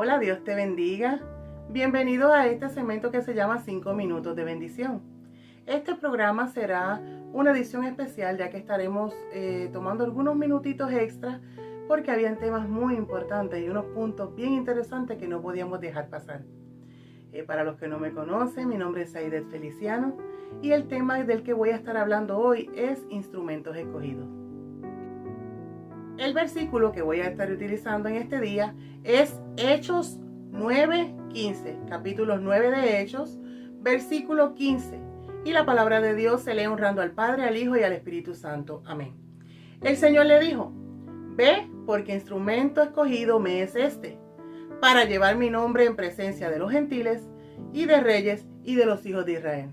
Hola, Dios te bendiga. Bienvenido a este segmento que se llama 5 minutos de bendición. Este programa será una edición especial ya que estaremos tomando algunos minutitos extras porque habían temas muy importantes y unos puntos bien interesantes que no podíamos dejar pasar. Para los que no me conocen, mi nombre es Aidet Feliciano y el tema del que voy a estar hablando hoy es instrumentos escogidos. El versículo que voy a estar utilizando en este día es Hechos 9:15, capítulo 9 de Hechos, versículo 15. Y la palabra de Dios se lee honrando al Padre, al Hijo y al Espíritu Santo. Amén. El Señor le dijo: ve, porque instrumento escogido me es este, para llevar mi nombre en presencia de los gentiles y de reyes y de los hijos de Israel.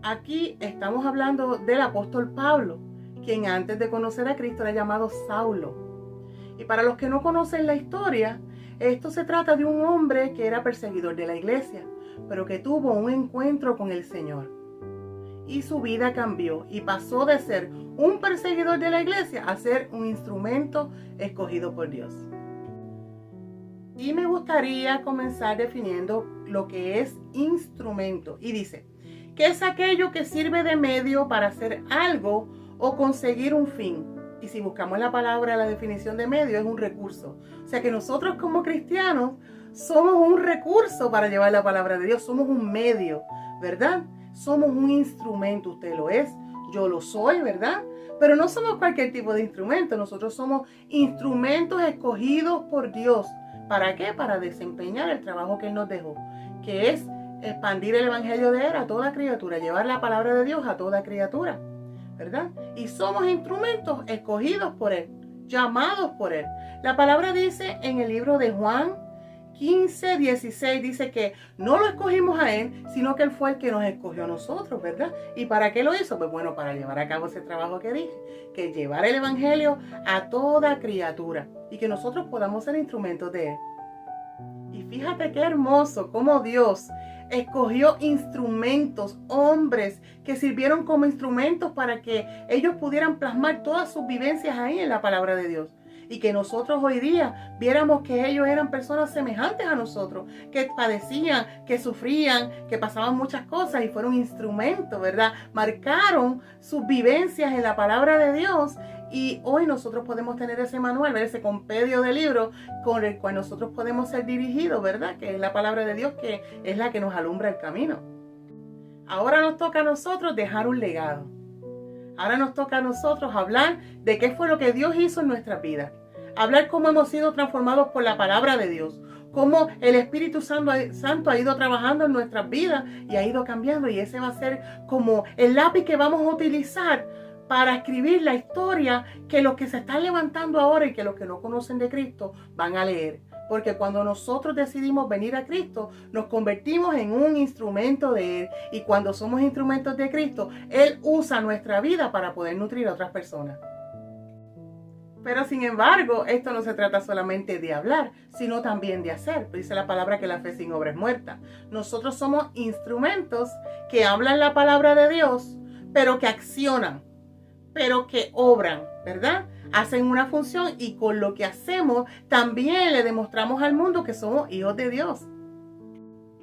Aquí estamos hablando del apóstol Pablo, quien antes de conocer a Cristo era llamado Saulo. Y para los que no conocen la historia, esto se trata de un hombre que era perseguidor de la iglesia, pero que tuvo un encuentro con el Señor. Y su vida cambió y pasó de ser un perseguidor de la iglesia a ser un instrumento escogido por Dios. Y me gustaría comenzar definiendo lo que es instrumento. Y dice, que es aquello que sirve de medio para hacer algo o conseguir un fin. Y si buscamos la palabra, la definición de medio es un recurso. O sea que nosotros como cristianos somos un recurso para llevar la palabra de Dios. Somos un medio, ¿verdad? Somos un instrumento. Usted lo es, yo lo soy, ¿verdad? Pero no somos cualquier tipo de instrumento. Nosotros somos instrumentos escogidos por Dios. ¿Para qué? Para desempeñar el trabajo que Él nos dejó, que es expandir el evangelio de Él a toda criatura, llevar la palabra de Dios a toda criatura, ¿verdad? Y somos instrumentos escogidos por Él, llamados por Él. La palabra dice en el libro de Juan 15:16, dice que no lo escogimos a Él, sino que Él fue el que nos escogió a nosotros, ¿verdad? ¿Y para qué lo hizo? Pues bueno, para llevar a cabo ese trabajo que dije, que es llevar el evangelio a toda criatura y que nosotros podamos ser instrumentos de Él. Y fíjate qué hermoso cómo Dios escogió instrumentos, hombres que sirvieron como instrumentos para que ellos pudieran plasmar todas sus vivencias ahí en la palabra de Dios. Y que nosotros hoy día viéramos que ellos eran personas semejantes a nosotros, que padecían, que sufrían, que pasaban muchas cosas y fueron instrumentos, ¿verdad? Marcaron sus vivencias en la palabra de Dios. Y hoy nosotros podemos tener ese manual, ese compendio de libros con el cual nosotros podemos ser dirigidos, ¿verdad? Que es la palabra de Dios, que es la que nos alumbra el camino. Ahora nos toca a nosotros dejar un legado. Ahora nos toca a nosotros hablar de qué fue lo que Dios hizo en nuestra vida. Hablar cómo hemos sido transformados por la palabra de Dios. Cómo el Espíritu Santo ha ido trabajando en nuestras vidas y ha ido cambiando. Y ese va a ser como el lápiz que vamos a utilizar para escribir la historia que los que se están levantando ahora y que los que no conocen de Cristo van a leer. Porque cuando nosotros decidimos venir a Cristo, nos convertimos en un instrumento de Él. Y cuando somos instrumentos de Cristo, Él usa nuestra vida para poder nutrir a otras personas. Pero sin embargo, esto no se trata solamente de hablar, sino también de hacer. Dice la palabra que la fe sin obra es muerta. Nosotros somos instrumentos que hablan la palabra de Dios, pero que accionan, pero que obran, ¿verdad? Hacen una función y con lo que hacemos también le demostramos al mundo que somos hijos de Dios.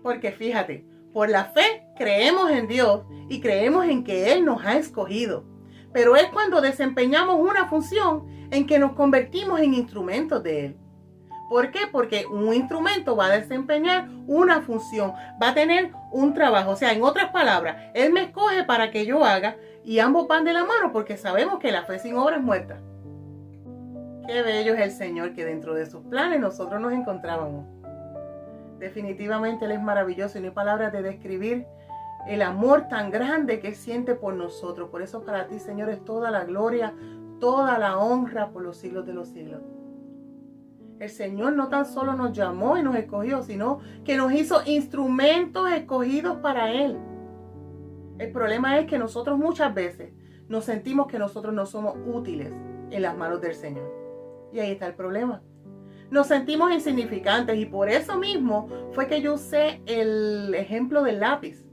Porque fíjate, por la fe creemos en Dios y creemos en que Él nos ha escogido. Pero es cuando desempeñamos una función en que nos convertimos en instrumentos de Él. ¿Por qué? Porque un instrumento va a desempeñar una función, va a tener un trabajo. O sea, en otras palabras, Él me escoge para que yo haga y ambos van de la mano porque sabemos que la fe sin obra es muerta. Qué bello es el Señor que dentro de sus planes nosotros nos encontrábamos. Definitivamente Él es maravilloso y no hay palabras de describir el amor tan grande que Él siente por nosotros. Por eso para ti, Señor, es toda la gloria, toda la honra por los siglos de los siglos. El Señor no tan solo nos llamó y nos escogió, sino que nos hizo instrumentos escogidos para Él. El problema es que nosotros muchas veces nos sentimos que nosotros no somos útiles en las manos del Señor. Y ahí está el problema. Nos sentimos insignificantes y por eso mismo fue que yo usé el ejemplo del lápiz.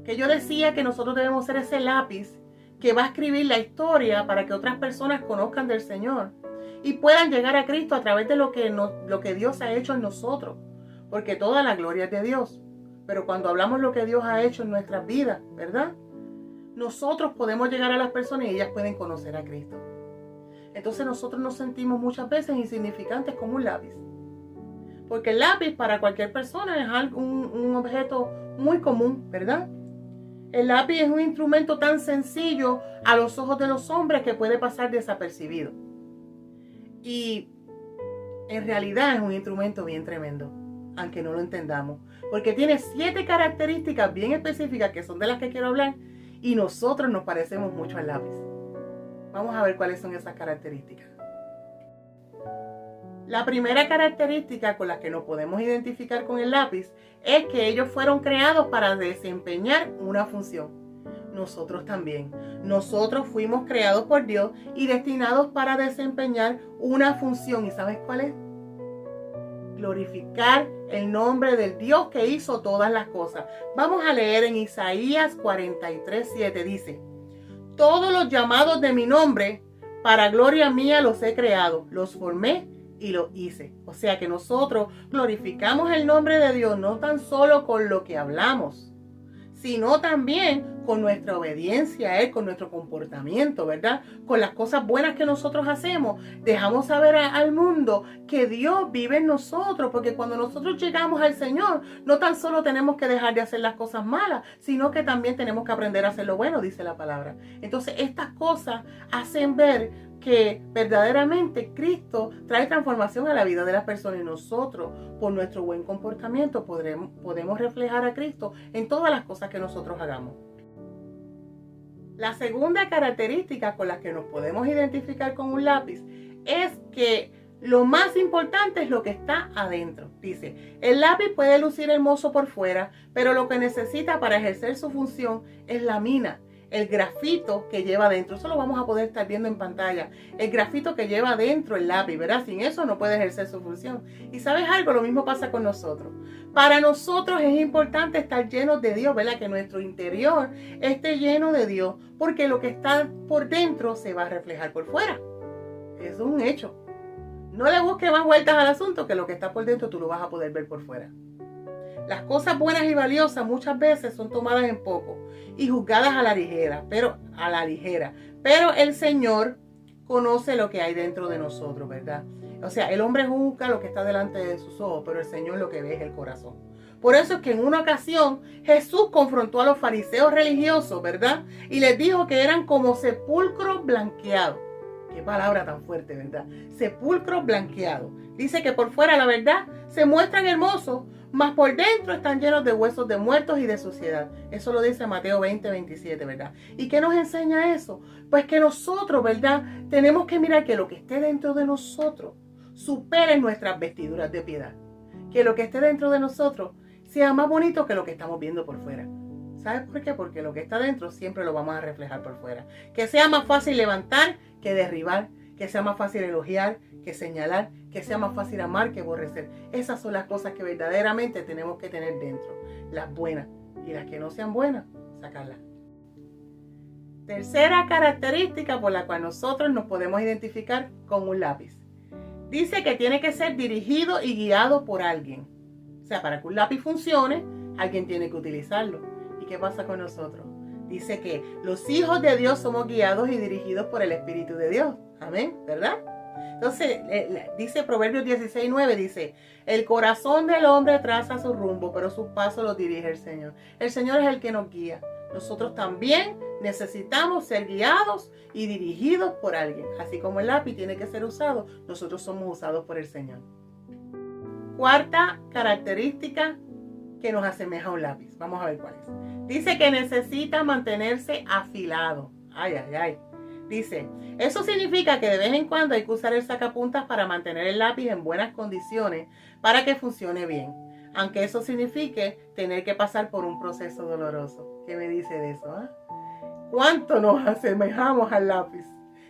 Que yo decía que nosotros debemos ser ese lápiz que va a escribir la historia para que otras personas conozcan del Señor. y puedan llegar a Cristo a través de lo que Dios ha hecho en nosotros. Porque toda la gloria es de Dios. Pero cuando hablamos lo que Dios ha hecho en nuestras vidas, ¿verdad? Nosotros podemos llegar a las personas y ellas pueden conocer a Cristo. Entonces nosotros nos sentimos muchas veces insignificantes como un lápiz. Porque el lápiz para cualquier persona es un objeto muy común, ¿verdad? El lápiz es un instrumento tan sencillo a los ojos de los hombres que puede pasar desapercibido. Y en realidad es un instrumento bien tremendo, aunque no lo entendamos. Porque tiene 7 características bien específicas que son de las que quiero hablar y nosotros nos parecemos mucho al lápiz. Vamos a ver cuáles son esas características. La primera característica con la que nos podemos identificar con el lápiz es que ellos fueron creados para desempeñar una función. Nosotros también. Nosotros fuimos creados por Dios y destinados para desempeñar una función. ¿Y sabes cuál es? Glorificar el nombre del Dios que hizo todas las cosas. Vamos a leer en Isaías 43:7. Dice: todos los llamados de mi nombre, para gloria mía los he creado, los formé y lo hice. O sea que nosotros glorificamos el nombre de Dios no tan solo con lo que hablamos, sino también con nuestra obediencia a Él, con nuestro comportamiento, ¿verdad? Con las cosas buenas que nosotros hacemos. Dejamos saber al mundo que Dios vive en nosotros, porque cuando nosotros llegamos al Señor, no tan solo tenemos que dejar de hacer las cosas malas, sino que también tenemos que aprender a hacer lo bueno, dice la palabra. Entonces, estas cosas hacen ver que verdaderamente Cristo trae transformación a la vida de las personas y nosotros, por nuestro buen comportamiento, podemos reflejar a Cristo en todas las cosas que nosotros hagamos. La segunda característica con la que nos podemos identificar con un lápiz es que lo más importante es lo que está adentro. Dice, el lápiz puede lucir hermoso por fuera, pero lo que necesita para ejercer su función es la mina, el grafito que lleva adentro. Eso lo vamos a poder estar viendo en pantalla. El grafito que lleva adentro el lápiz, ¿verdad? Sin eso no puede ejercer su función. Y ¿sabes algo? Lo mismo pasa con nosotros. Para nosotros es importante estar llenos de Dios, ¿verdad? Que nuestro interior esté lleno de Dios, porque lo que está por dentro se va a reflejar por fuera. Eso es un hecho. No le busques más vueltas al asunto, que lo que está por dentro tú lo vas a poder ver por fuera. Las cosas buenas y valiosas muchas veces son tomadas en poco y juzgadas a la ligera, pero el Señor conoce lo que hay dentro de nosotros, ¿verdad? O sea, el hombre juzga lo que está delante de sus ojos, pero el Señor lo que ve es el corazón. Por eso es que en una ocasión Jesús confrontó a los fariseos religiosos, ¿verdad? Y les dijo que eran como sepulcro blanqueado. Qué palabra tan fuerte, ¿verdad? Sepulcro blanqueado. Dice que por fuera, la verdad, se muestran hermosos, mas por dentro están llenos de huesos de muertos y de suciedad. Eso lo dice Mateo 20:27, ¿verdad? ¿Y qué nos enseña eso? Pues que nosotros, ¿verdad? Tenemos que mirar que lo que esté dentro de nosotros supere nuestras vestiduras de piedad. Que lo que esté dentro de nosotros sea más bonito que lo que estamos viendo por fuera. ¿Sabes por qué? Porque lo que está dentro siempre lo vamos a reflejar por fuera. Que sea más fácil levantar que derribar, que sea más fácil elogiar que señalar, que sea más fácil amar que aborrecer. Esas son las cosas que verdaderamente tenemos que tener dentro. Las buenas, y las que no sean buenas, sacarlas. Tercera característica por la cual nosotros nos podemos identificar con un lápiz. Dice que tiene que ser dirigido y guiado por alguien. O sea, para que un lápiz funcione, alguien tiene que utilizarlo. ¿Y qué pasa con nosotros? Dice que los hijos de Dios somos guiados y dirigidos por el Espíritu de Dios. Amén, ¿verdad? Entonces, dice Proverbios 16:9, dice, el corazón del hombre traza su rumbo, pero sus pasos los dirige el Señor. El Señor es el que nos guía. Nosotros también necesitamos ser guiados y dirigidos por alguien. Así como el lápiz tiene que ser usado, nosotros somos usados por el Señor. Cuarta característica que nos asemeja a un lápiz. Vamos a ver cuál es. Dice que necesita mantenerse afilado. Ay, ay, ay. Dice, eso significa que de vez en cuando hay que usar el sacapuntas para mantener el lápiz en buenas condiciones para que funcione bien. Aunque eso signifique tener que pasar por un proceso doloroso. ¿Qué me dice de eso? ¿Cuánto nos asemejamos al lápiz?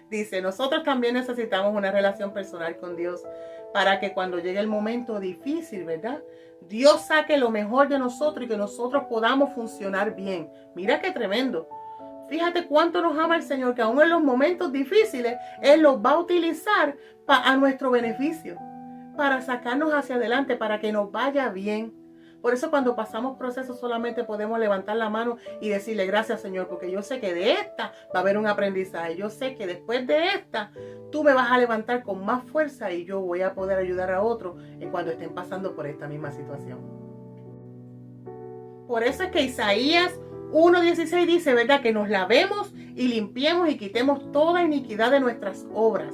Dice, nosotros también necesitamos una relación personal con Dios para que cuando llegue el momento difícil, ¿verdad? Dios saque lo mejor de nosotros y que nosotros podamos funcionar bien. Mira qué tremendo. Fíjate cuánto nos ama el Señor, que aún en los momentos difíciles, Él los va a utilizar a nuestro beneficio, para sacarnos hacia adelante, para que nos vaya bien. Por eso cuando pasamos procesos solamente podemos levantar la mano y decirle gracias, Señor, porque yo sé que de esta va a haber un aprendizaje. Yo sé que después de esta tú me vas a levantar con más fuerza y yo voy a poder ayudar a otros cuando estén pasando por esta misma situación. Por eso es que Isaías 1:16 dice, ¿verdad? Que nos lavemos y limpiemos y quitemos toda iniquidad de nuestras obras.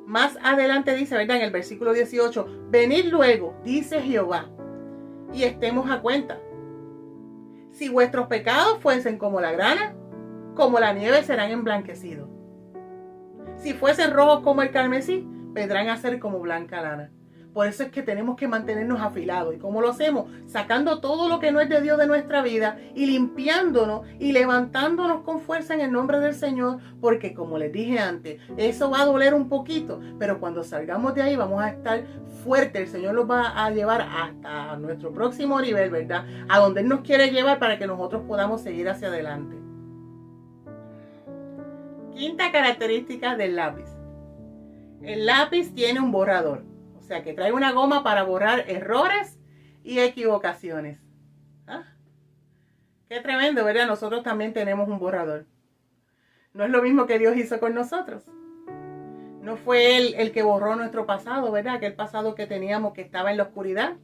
Más adelante dice, ¿verdad? En el versículo 18, venid luego, dice Jehová, y estemos a cuenta. Si vuestros pecados fuesen como la grana, como la nieve serán emblanquecidos. Si fuesen rojos como el carmesí, vendrán a ser como blanca lana. Por eso es que tenemos que mantenernos afilados. ¿Y cómo lo hacemos? Sacando todo lo que no es de Dios de nuestra vida y limpiándonos y levantándonos con fuerza en el nombre del Señor. Porque como les dije antes, eso va a doler un poquito, pero cuando salgamos de ahí vamos a estar fuertes. El Señor nos va a llevar hasta nuestro próximo nivel, ¿verdad? A donde Él nos quiere llevar para que nosotros podamos seguir hacia adelante. Quinta característica del lápiz. El lápiz tiene un borrador. O sea, que trae una goma para borrar errores y equivocaciones. ¿Ah? Qué tremendo, ¿verdad? Nosotros también tenemos un borrador. No es lo mismo que Dios hizo con nosotros. No fue Él el que borró nuestro pasado, ¿verdad? Aquel pasado que teníamos que estaba en la oscuridad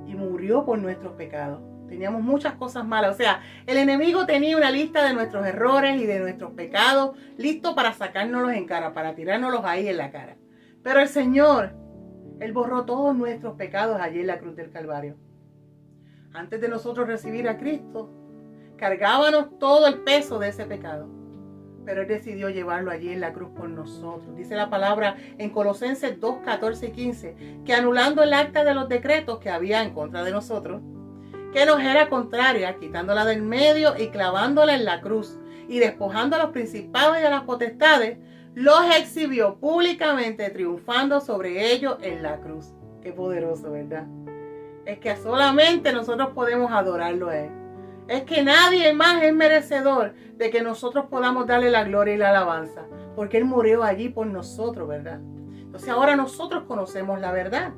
y murió por nuestros pecados. Teníamos muchas cosas malas. O sea, el enemigo tenía una lista de nuestros errores y de nuestros pecados listo para sacárnoslos en cara, para tirárnoslos ahí en la cara. Pero el Señor, Él borró todos nuestros pecados allí en la cruz del Calvario. Antes de nosotros recibir a Cristo, cargábamos todo el peso de ese pecado. Pero Él decidió llevarlo allí en la cruz por nosotros. Dice la palabra en Colosenses 2, 14 y 15, que anulando el acta de los decretos que había en contra de nosotros, que nos era contraria, quitándola del medio y clavándola en la cruz, y despojando a los principados y a las potestades, los exhibió públicamente, triunfando sobre ellos en la cruz. Qué poderoso, ¿verdad? Es que solamente nosotros podemos adorarlo a Él. Es que nadie más es merecedor de que nosotros podamos darle la gloria y la alabanza, porque Él murió allí por nosotros, ¿verdad? Entonces ahora nosotros conocemos la verdad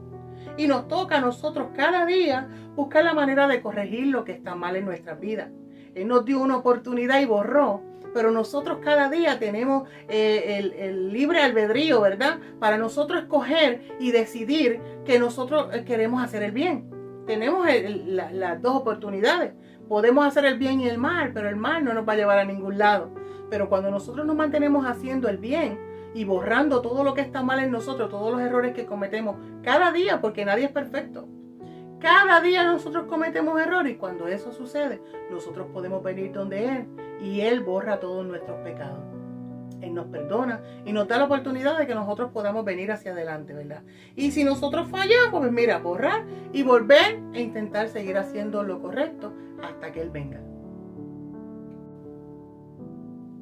y nos toca a nosotros cada día buscar la manera de corregir lo que está mal en nuestras vidas. Él nos dio una oportunidad y borró, pero nosotros cada día tenemos el libre albedrío, ¿verdad? Para nosotros escoger y decidir que nosotros queremos hacer el bien. Tenemos las dos oportunidades. Podemos hacer el bien y el mal, pero el mal no nos va a llevar a ningún lado. Pero cuando nosotros nos mantenemos haciendo el bien y borrando todo lo que está mal en nosotros, todos los errores que cometemos cada día, porque nadie es perfecto. Cada día nosotros cometemos errores y cuando eso sucede, nosotros podemos venir donde Él y Él borra todos nuestros pecados. Él nos perdona y nos da la oportunidad de que nosotros podamos venir hacia adelante, ¿verdad? Y si nosotros fallamos, pues mira, borrar y volver e intentar seguir haciendo lo correcto hasta que Él venga.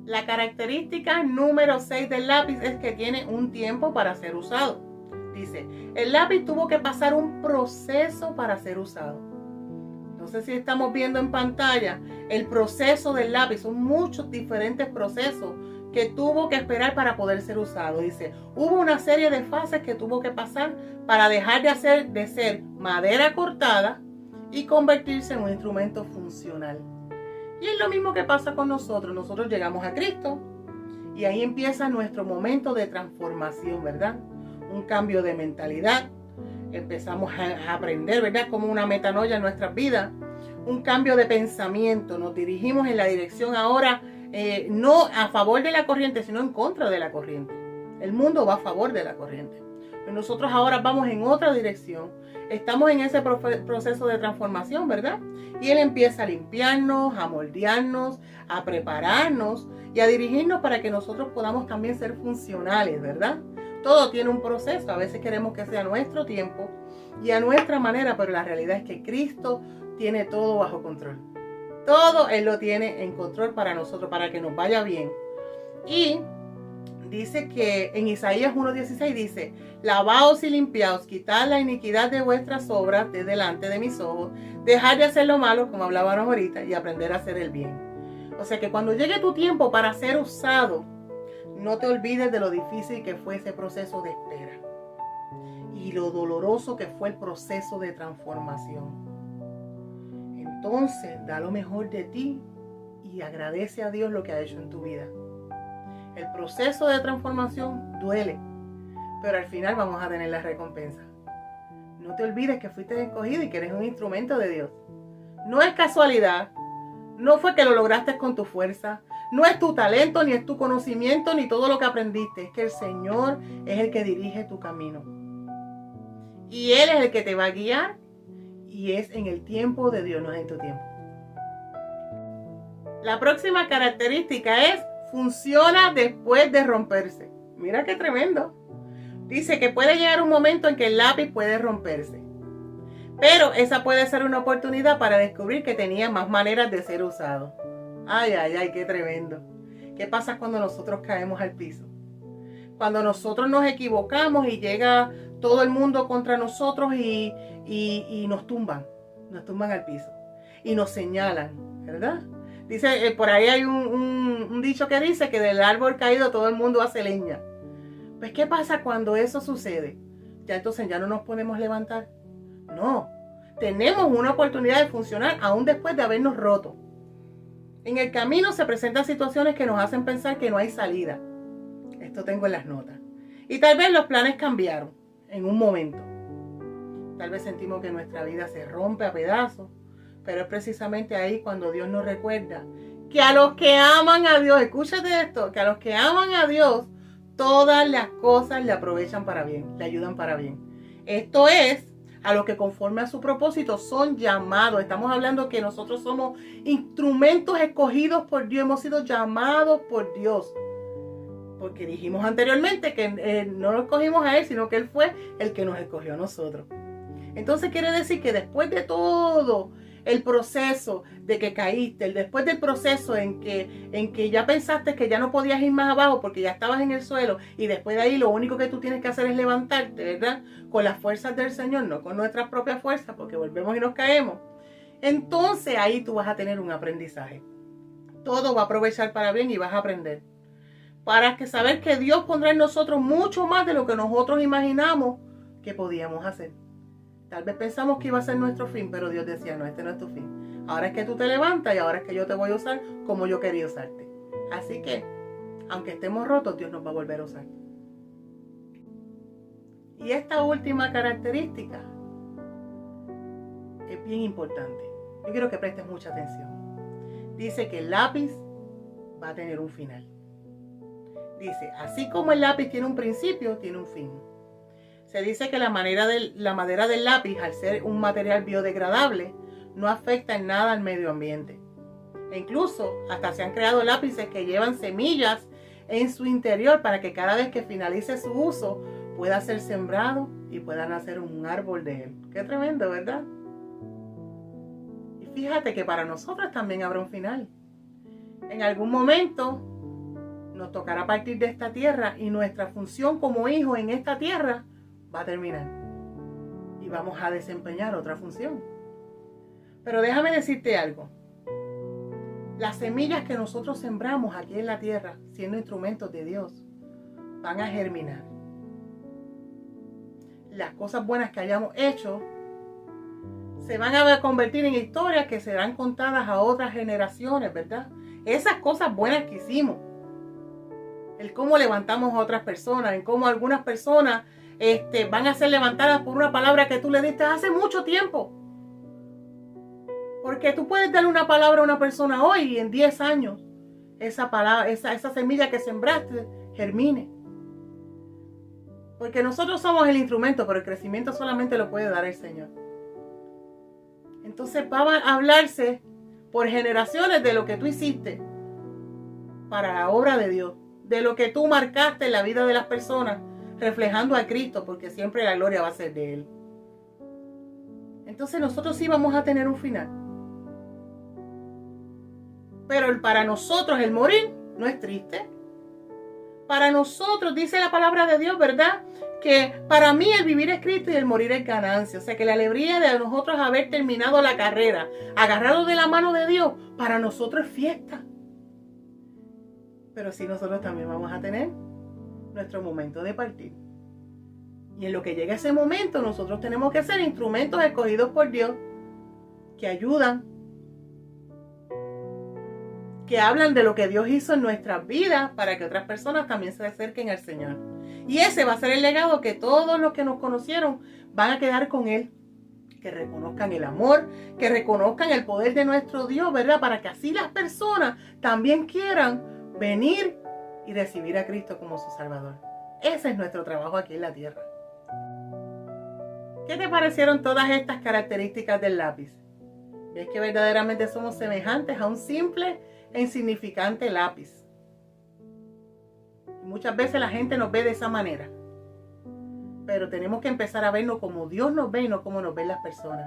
La característica número 6 del lápiz es que tiene un tiempo para ser usado. Dice, el lápiz tuvo que pasar un proceso para ser usado. No sé si estamos viendo en pantalla el proceso del lápiz. Son muchos diferentes procesos que tuvo que esperar para poder ser usado. Dice, hubo una serie de fases que tuvo que pasar para dejar de ser madera cortada y convertirse en un instrumento funcional. Y es lo mismo que pasa con nosotros. Nosotros llegamos a Cristo y ahí empieza nuestro momento de transformación, ¿verdad? Un cambio de mentalidad. Empezamos a aprender, ¿verdad? Como una metanoia en nuestras vidas. Un cambio de pensamiento. Nos dirigimos en la dirección ahora, no a favor de la corriente, sino en contra de la corriente. El mundo va a favor de la corriente. Pero nosotros ahora vamos en otra dirección. Estamos en ese proceso de transformación, ¿verdad? Y Él empieza a limpiarnos, a moldearnos, a prepararnos y a dirigirnos para que nosotros podamos también ser funcionales, ¿verdad? Todo tiene un proceso. A veces queremos que sea a nuestro tiempo y a nuestra manera, pero la realidad es que Cristo tiene todo bajo control. Todo Él lo tiene en control para nosotros, para que nos vaya bien. Y dice que en Isaías 1:16 dice, lavaos y limpiaos, quitad la iniquidad de vuestras obras de delante de mis ojos, dejad de hacer lo malo, como hablábamos ahorita, y aprender a hacer el bien. O sea que cuando llegue tu tiempo para ser usado, no te olvides de lo difícil que fue ese proceso de espera y lo doloroso que fue el proceso de transformación. Entonces, da lo mejor de ti y agradece a Dios lo que ha hecho en tu vida. El proceso de transformación duele, pero al final vamos a tener la recompensa. No te olvides que fuiste escogido y que eres un instrumento de Dios. No es casualidad, no fue que lo lograste con tu fuerza, no es tu talento, ni es tu conocimiento, ni todo lo que aprendiste. Es que el Señor es el que dirige tu camino. Y Él es el que te va a guiar y es en el tiempo de Dios, no es en tu tiempo. La próxima característica es funciona después de romperse. Mira qué tremendo. Dice que puede llegar un momento en que el lápiz puede romperse. Pero esa puede ser una oportunidad para descubrir que tenía más maneras de ser usado. Ay, ay, ay, qué tremendo. ¿Qué pasa cuando nosotros caemos al piso? Cuando nosotros nos equivocamos y llega todo el mundo contra nosotros y nos tumban al piso y nos señalan, ¿verdad? Dice, por ahí hay un dicho que dice que del árbol caído todo el mundo hace leña. Pues, ¿qué pasa cuando eso sucede? Ya entonces ya no nos podemos levantar. No, tenemos una oportunidad de funcionar aún después de habernos roto. En el camino se presentan situaciones que nos hacen pensar que no hay salida. Esto tengo en las notas. Y tal vez los planes cambiaron en un momento. Tal vez sentimos que nuestra vida se rompe a pedazos. Pero es precisamente ahí cuando Dios nos recuerda que a los que aman a Dios, escúchate esto, que a los que aman a Dios, todas las cosas le aprovechan para bien, le ayudan para bien. Esto es, a los que conforme a su propósito son llamados. Estamos hablando que nosotros somos instrumentos escogidos por Dios, hemos sido llamados por Dios. Porque dijimos anteriormente que no lo escogimos a Él, sino que Él fue el que nos escogió a nosotros. Entonces quiere decir que después de todo el proceso de que caíste, después del proceso en que ya pensaste que ya no podías ir más abajo porque ya estabas en el suelo, y después de ahí lo único que tú tienes que hacer es levantarte, ¿verdad? Con las fuerzas del Señor, no con nuestras propias fuerzas, porque volvemos y nos caemos. Entonces ahí tú vas a tener un aprendizaje. Todo va a aprovechar para bien y vas a aprender. Para que saber que Dios pondrá en nosotros mucho más de lo que nosotros imaginamos que podíamos hacer. Tal vez pensamos que iba a ser nuestro fin, pero Dios decía, no, este no es tu fin. Ahora es que tú te levantas y ahora es que yo te voy a usar como yo quería usarte. Así que, aunque estemos rotos, Dios nos va a volver a usar. Y esta última característica es bien importante. Yo quiero que prestes mucha atención. Dice que el lápiz va a tener un final. Dice, así como el lápiz tiene un principio, tiene un fin. Se dice que la madera del lápiz, al ser un material biodegradable, no afecta en nada al medio ambiente. E incluso hasta se han creado lápices que llevan semillas en su interior para que cada vez que finalice su uso pueda ser sembrado y pueda nacer un árbol de él. Qué tremendo, ¿verdad? Y fíjate que para nosotros también habrá un final. En algún momento nos tocará partir de esta tierra y nuestra función como hijos en esta tierra va a terminar y vamos a desempeñar otra función. Pero déjame decirte algo. Las semillas que nosotros sembramos aquí en la tierra, siendo instrumentos de Dios, van a germinar. Las cosas buenas que hayamos hecho se van a convertir en historias que serán contadas a otras generaciones, ¿verdad? Esas cosas buenas que hicimos, el cómo levantamos a otras personas, en cómo algunas personas van a ser levantadas por una palabra que tú le diste hace mucho tiempo. Porque tú puedes darle una palabra a una persona hoy y en 10 años esa palabra, esa semilla que sembraste germine. Porque nosotros somos el instrumento, pero el crecimiento solamente lo puede dar el Señor. Entonces va a hablarse por generaciones de lo que tú hiciste para la obra de Dios, de lo que tú marcaste en la vida de las personas, reflejando a Cristo, porque siempre la gloria va a ser de Él. Entonces nosotros sí vamos a tener un final. Pero para nosotros el morir no es triste. Para nosotros, dice la palabra de Dios, ¿verdad? Que para mí el vivir es Cristo y el morir es ganancia. O sea que la alegría de nosotros haber terminado la carrera, agarrado de la mano de Dios, para nosotros es fiesta. pero sí nosotros también vamos a tener nuestro momento de partir. Y en lo que llega ese momento, nosotros tenemos que ser instrumentos escogidos por Dios que ayudan, que hablan de lo que Dios hizo en nuestras vidas para que otras personas también se acerquen al Señor. Y ese va a ser el legado que todos los que nos conocieron van a quedar con Él. Que reconozcan el amor, que reconozcan el poder de nuestro Dios, ¿verdad? Para que así las personas también quieran venir y recibir a Cristo como su Salvador. Ese es nuestro trabajo aquí en la tierra. ¿Qué te parecieron todas estas características del lápiz? ¿Ves que verdaderamente somos semejantes a un simple e insignificante lápiz? Y muchas veces la gente nos ve de esa manera. Pero tenemos que empezar a vernos como Dios nos ve y no como nos ven las personas.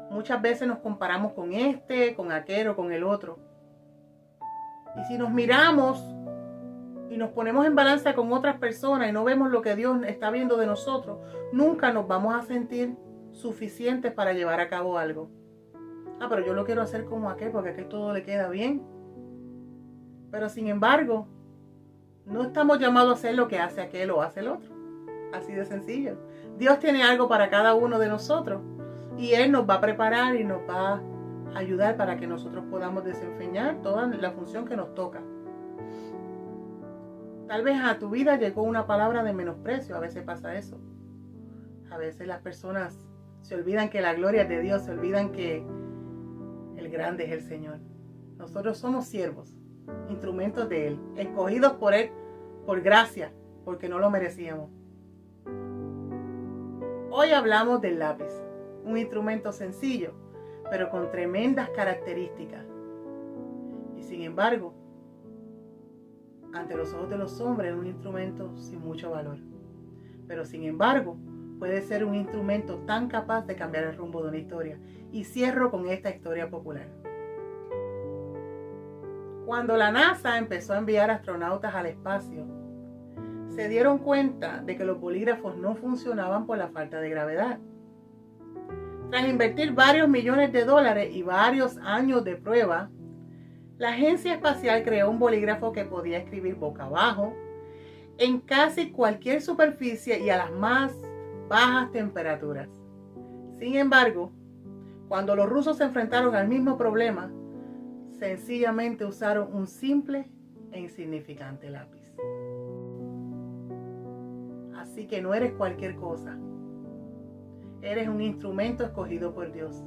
Muchas veces nos comparamos con este, con aquel o con el otro. Y si nos miramos y nos ponemos en balanza con otras personas y no vemos lo que Dios está viendo de nosotros, nunca nos vamos a sentir suficientes para llevar a cabo algo. Pero yo lo quiero hacer como aquel porque a aquel todo le queda bien. Pero sin embargo, no estamos llamados a hacer lo que hace aquel o hace el otro. Así de sencillo. Dios tiene algo para cada uno de nosotros y Él nos va a preparar y nos va a ayudar para que nosotros podamos desempeñar toda la función que nos toca. Tal vez a tu vida llegó una palabra de menosprecio. A veces pasa eso. A veces las personas se olvidan que la gloria es de Dios, se olvidan que el grande es el Señor. Nosotros somos siervos, instrumentos de Él, escogidos por Él por gracia, porque no lo merecíamos. Hoy hablamos del lápiz, un instrumento sencillo, pero con tremendas características. Y sin embargo, ante los ojos de los hombres es un instrumento sin mucho valor. Pero sin embargo, puede ser un instrumento tan capaz de cambiar el rumbo de una historia. Y cierro con esta historia popular. Cuando la NASA empezó a enviar astronautas al espacio, se dieron cuenta de que los bolígrafos no funcionaban por la falta de gravedad. Tras invertir varios millones de dólares y varios años de prueba, la agencia espacial creó un bolígrafo que podía escribir boca abajo, en casi cualquier superficie y a las más bajas temperaturas. Sin embargo, cuando los rusos se enfrentaron al mismo problema, sencillamente usaron un simple e insignificante lápiz. Así que no eres cualquier cosa. Eres un instrumento escogido por Dios.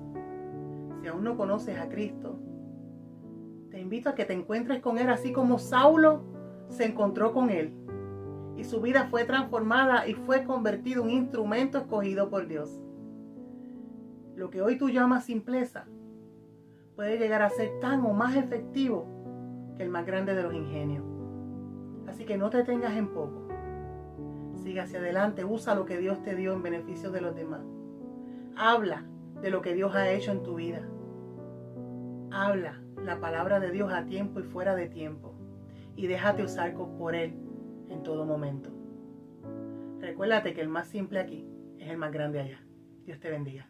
Si aún no conoces a Cristo, te invito a que te encuentres con Él así como Saulo se encontró con Él. Y su vida fue transformada y fue convertido en un instrumento escogido por Dios. Lo que hoy tú llamas simpleza puede llegar a ser tan o más efectivo que el más grande de los ingenios. Así que no te tengas en poco. Sigue hacia adelante, usa lo que Dios te dio en beneficio de los demás. Habla de lo que Dios ha hecho en tu vida. Habla la palabra de Dios a tiempo y fuera de tiempo. Y déjate usar por Él en todo momento. Recuérdate que el más simple aquí es el más grande allá. Dios te bendiga.